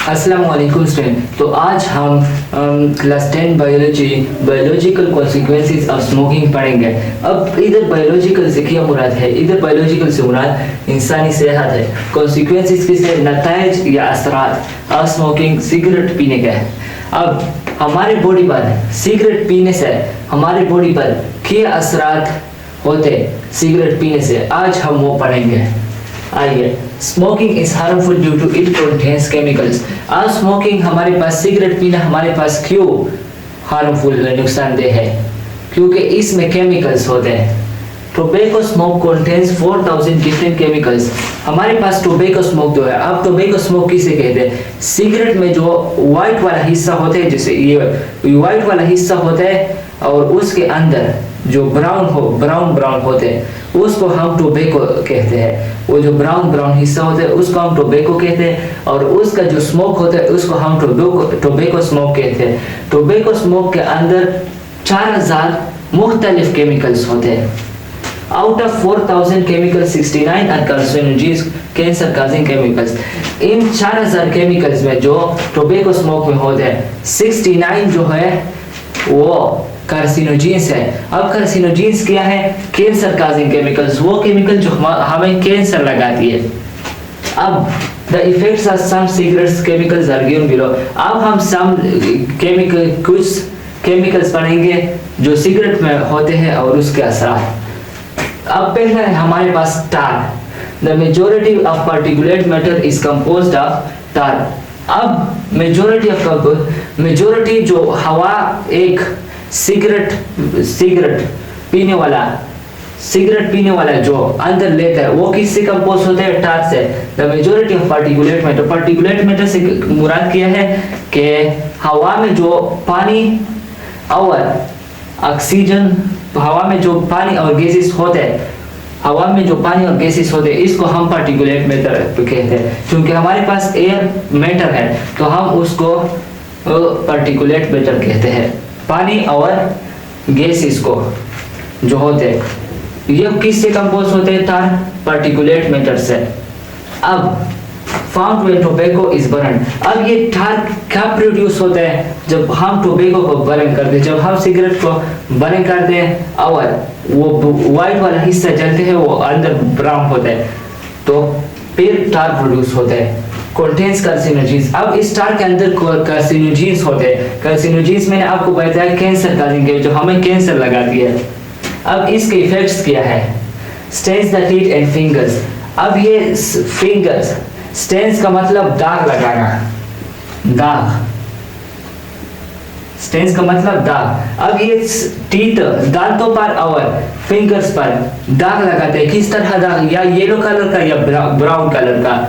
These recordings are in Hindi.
अस्सलाम वालेकुम स्टूडेंट। तो आज हम class 10 biological consequences of smoking पढ़ेंगे। अब इधर बायोलॉजिकल से क्या मुराद है? इधर बायोलॉजिकल से मुराद इंसानी सेहत है। कॉन्सिक्वेंसेस किससे? नतायज या असरात ऑफ स्मोकिंग, सिगरेट पीने का है। अब हमारे बॉडी पर सिगरेट पीने से हमारे बॉडी पर क्या असरात होते सिगरेट पीने से, आज हम वो पढ़ेंगे। आइए, smoking is harmful due to it contains chemicals. आज स्मोकिंग हमारे पास सिगरेट पीना हमारे पास क्यों हार्मफुल नुकसानदेह है? क्योंकि इसमें केमिकल्स होते हैं। Tobacco smoke contains 4000 different chemicals. हमारे पास टोबैको स्मोक जो है, अब टोबैको स्मोक किसे कहते हैं? सिगरेट में जो व्हाइट वाला हिस्सा होता है, जैसे ये व्हाइट वाला हिस्सा होता है और उसके अंदर जो ब्राउन होते हैं उसको हम टोबैको कहते हैं। वो जो ब्राउन हिस्सा होता है उसको हम टोबैको कहते हैं और उसका जो स्मोक होता है उसको हम टोबैको स्मोक कहते हैं। टोबैको स्मोक के अंदर 4000 मुख्तलिफ केमिकल्स होते हैं। Out of 4000 chemicals 69 are carcinogenic, cancer causing chemicals. इन 4000 केमिकल्स में जो टोबैको स्मोक में होते हैं 69 जो है वो कार्सिनोजेंस है। अब कार्सिनोजेंस क्या है? कैंसर काजिंग केमिकल्स, वो केमिकल जो हमें कैंसर लगाती है। अब the effects of some cigarettes chemicals are given below. अब हम कुछ केमिकल्स पढ़ेंगे जो सिगरेट में होते हैं और उसके असर। अब पहला है हमारे पास tar. The majority of particulate matter is composed of tar. अब मेजॉरिटी जो हवा एक सिगरेट पीने वाला जो अंदर लेता है वो किससे कंपोज होता है? टार से। The majority of particulate matter से मुराद किया है कि हवा में जो पानी और ऑक्सीजन, हवा में जो पानी और गैसेस होते हैं इसको हम पार्टिकुलेट मैटर कहते हैं। क्योंकि हमारे पास एयर मैटर है तो हम उसको पार्टिकुलेट मैटर कहते हैं। पानी और गैसेस को जो होते हैं ये किससे कंपोज होते हैं? तार, पार्टिकुलेट मैटर से। अब found when tobacco is burn. अब ये तार कब प्रोड्यूस होता है? जब हम टोबैको को बर्न करते हैं, जब हम सिगरेट को बर्न करते हैं और वो व्हाइट वाला हिस्सा जलते हैं, वो अंदर ब्राउन होता है तो फिर तार प्रोड्यूस होता है। Contains carcinogens. अब इस तार के अंदर कार्सिनोजेंस होते हैं। कार्सिनोजेंस मैंने आपको बताया कैंसर काजिंग है, जो हमें कैंसर लगाती है। अब इसके इफेक्ट्स क्या है? Stains the teeth and fingers. अब ये फिंगर्स, स्टेन्स का मतलब दाग लगाना, स्टेन्स का मतलब दाग। अब ये टीथ, दांतों पर और फिंगर्स पर दाग लगाते हैं। किस तरह दाग? या येलो कलर का या ब्राउन कलर का।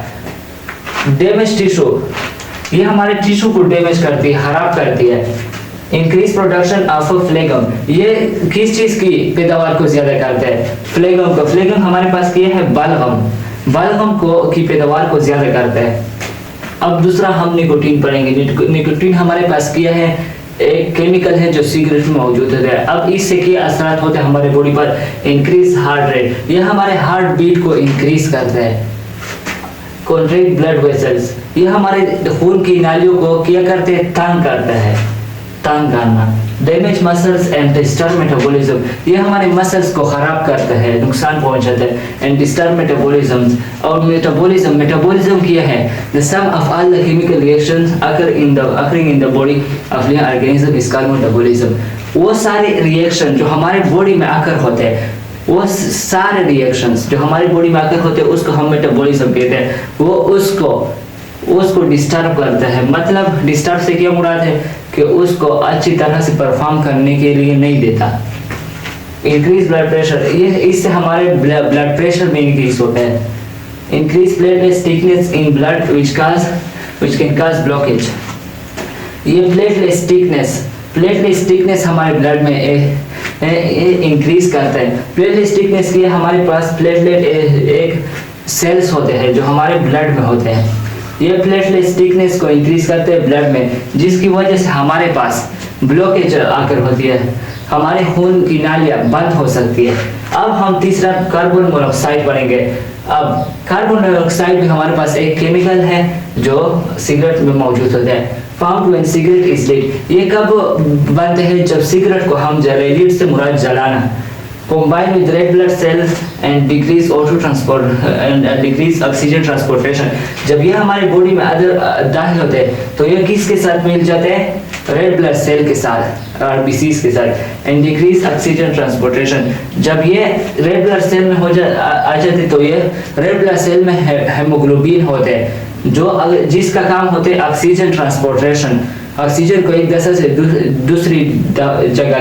डैमेज टिश्यू, ये हमारे टिश्यू को डैमेज करती है, खराब करती है। इंक्रीज प्रोडक्शन ऑफ फ्लेगम, ये किस चीज की पैदावार को ज्यादा करता है? फ्लेगम को। फ्लेगम हमारे पास किया है बलगम को की पैदावार को ज्यादा करता है। अब दूसरा हम निकोटीन पढ़ेंगे। निकोटीन हमारे पास किया है एक केमिकल है जो सिगरेट में मौजूद है। अब इससे क्या असर होते हैं हमारे बॉडी पर? इंक्रीज हार्ट रेट, यह हमारे हार्ट बीट को इंक्रीज करता है। कॉन्ट्रैक्ट ब्लड वेसल्स, ये हमारे खून की नालियों को क्या करते हैं? तंग करना। Damage muscles and disturb metabolism, ये हमारे मसल्स को खराब करता है, नुकसान पहुंचाता है। And disturb metabolism. और मेटाबॉलिज्म क्या है? The sum of all the chemical reactions occurring in the body of living organism is called metabolism। वो सारे रिएक्शन जो हमारे बॉडी में आकर होते हैं, वो सारे रिएक्शंस जो हमारी बॉडी में आकर होते हैं उसको हम मेटाबॉलिज्म कहते हैं। वो उसको डिस्टर्ब करता है। मतलब डिस्टर्ब से क्या मुराद है? कि उसको अच्छी तरह से परफॉर्म करने के लिए नहीं देता। इंक्रीज ब्लड प्रेशर, ये इससे हमारे ब्लड प्रेशर में इंक्रीज होता है। Increase platelet thickness in blood which can cause blockage। ये प्लेटलेट थिकनेस हमारे ब्लड में इंक्रीज करता है। प्लेटलेट थिकनेस के लिए हमारे पास प्लेटलेट एक सेल्स होते हैं जो हमारे ब्लड में होते हैं। ये प्लेटलेट थिकनेस को इंक्रीज करते हैं ब्लड में, जिसकी वजह से हमारे पास ब्लॉकेज आकर होती है, हमारे खून की नालियां बंद हो सकती है। अब हम तीसरा कार्बन मोनोऑक्साइड पढ़ेंगे। अब कार्बन डाइऑक्साइड भी हमारे पास एक केमिकल है जो सिगरेट में मौजूद होता है। Found when cigarette is lit, ये कब बनते हैं? जब सिगरेट को हम जलाए, lit से मुराद जलाना। combine with red blood cells and decrease O2 transport and decrease oxygen transportation, जब ये हमारे बॉडी में दाखिल होते हैं तो ये किसके साथ मिल जाते हैं? रेड ब्लड सेल के साथ, आरबीसीज के साथ। एंड डिक्रीज ऑक्सीजन ट्रांसपोर्टेशन, जब ये रेड ब्लड सेल में आ जाते तो ये रेड ब्लड सेल में हेमोग्लोबिन होते हैं जो जिसका काम होते है ऑक्सीजन ट्रांसपोर्टेशन, ऑक्सीजन को एक जगह से दूसरी जगह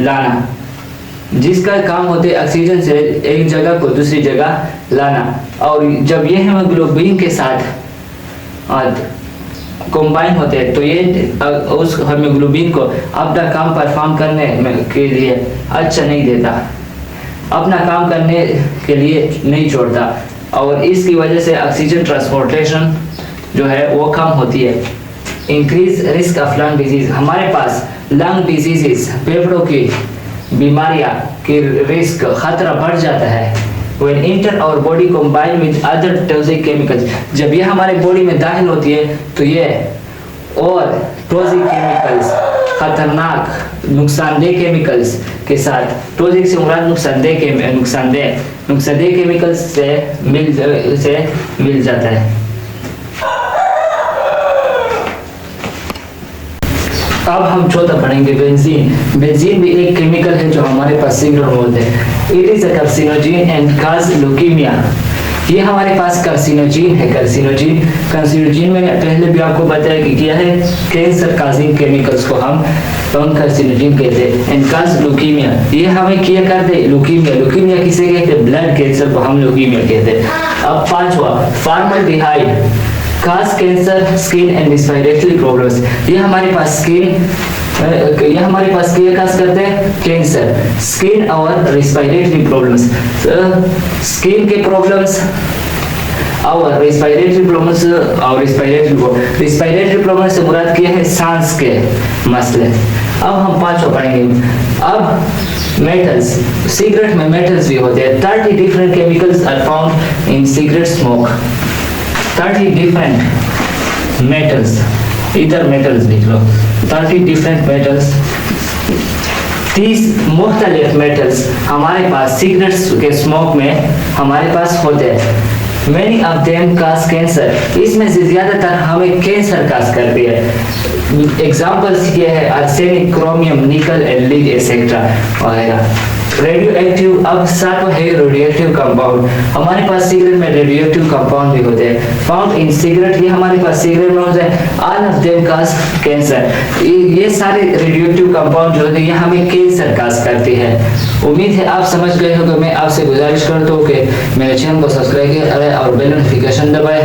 लाना, जिसका काम होते है ऑक्सीजन से एक जगह को दूसरी जगह लाना। और जब ये हेमोग्लोबिन के साथ कंबाइन होते हैं तो ये उस हेमोग्लोबिन को अपना काम परफॉर्म करने के लिए अच्छा नहीं देता, अपना काम करने के लिए नहीं छोड़ता, और इसकी वजह से ऑक्सीजन ट्रांसपोर्टेशन जो है वो कम होती है। Increase risk of lung disease, हमारे पास लंग डिजीजेस, फेफड़ों की बीमारियां की रिस्क खतरा बढ़ जाता है। When enter our body combined with other toxic chemicals, जब ये हमारे बॉडी में दाखिल होती है तो ये और टॉक्सिक केमिकल्स, खतरनाक नुकसानदेह केमिकल्स के साथ, टॉक्सिक से मुराद नुकसानदेह केमिकल्स से मिल जाता है। अब हम चौथा पढ़ेंगे बेंजीन। बेंजीन भी एक केमिकल है जो हमारे पास सिगरेट में होते हैं। It is a carcinogen and cause leukaemia, ये हमारे पास कार्सिनोजेन है। कार्सिनोजेन में पहले भी आपको बताया कि क्या है, कैंसर काजिंग केमिकल्स को हम कार्सिनोजेन कहते हैं। एंड काज ल्यूकीमिया, ये हमें क्या करते हैं? ल्यूकीमिया किसे कहते हैं? ब्लड कैंसर को हम ल्यूकीमिया कहते हैं। अब पांचवा formaldehyde, cause cancer, skin and respiratory problems, ये हमारे पास क्या काज करते हैं? कैंसर, स्किन और रेस्पिरेटरी प्रॉब्लम्स, स्किन के प्रॉब्लम्स और रेस्पिरेटरी प्रॉब्लम्स से मुराद क्या है? सांस के मसले। अब हम पांचवा पढ़ेंगे। अब मेटल्स, सिगरेट में मेटल्स भी होते हैं। 30 different chemicals are found in cigarette smoke. 30 different metals, इधर मेटल्स लिख लो, 30 डिफरेंट मेटल्स, 30 मुख्तलिफ मेटल्स हमारे पास सिगरेट्स के स्मोक में हमारे पास होते हैं। Many of them cause cancer, इसमें से ज्यादातर हमें कैंसर काज करती है। एग्जाम्पल्स ये है आर्सेनिक, क्रोमियम, निकल, लीड एक्सेट्रा वगैरह। रेडियो एक्टिव, अब सातवां है रेडियोएक्टिव कंपाउंड, हमारे पास सिगरेट में रेडियोएक्टिव कंपाउंड भी होते हैं। फाउंड इन सिगरेट, ये हमारे पास सिगरेट में होते हैं। All of them cause cancer, ये सारे रेडियोएक्टिव कंपाउंड जो होते हैं ये हमें कैंसर काज करती है। उम्मीद है आप समझ गए हो। तो मैं आपसे गुजारिश करता हूँ कि मेरे चैनल को सब्सक्राइब करें और बेल नोटिफिकेशन दबाएं।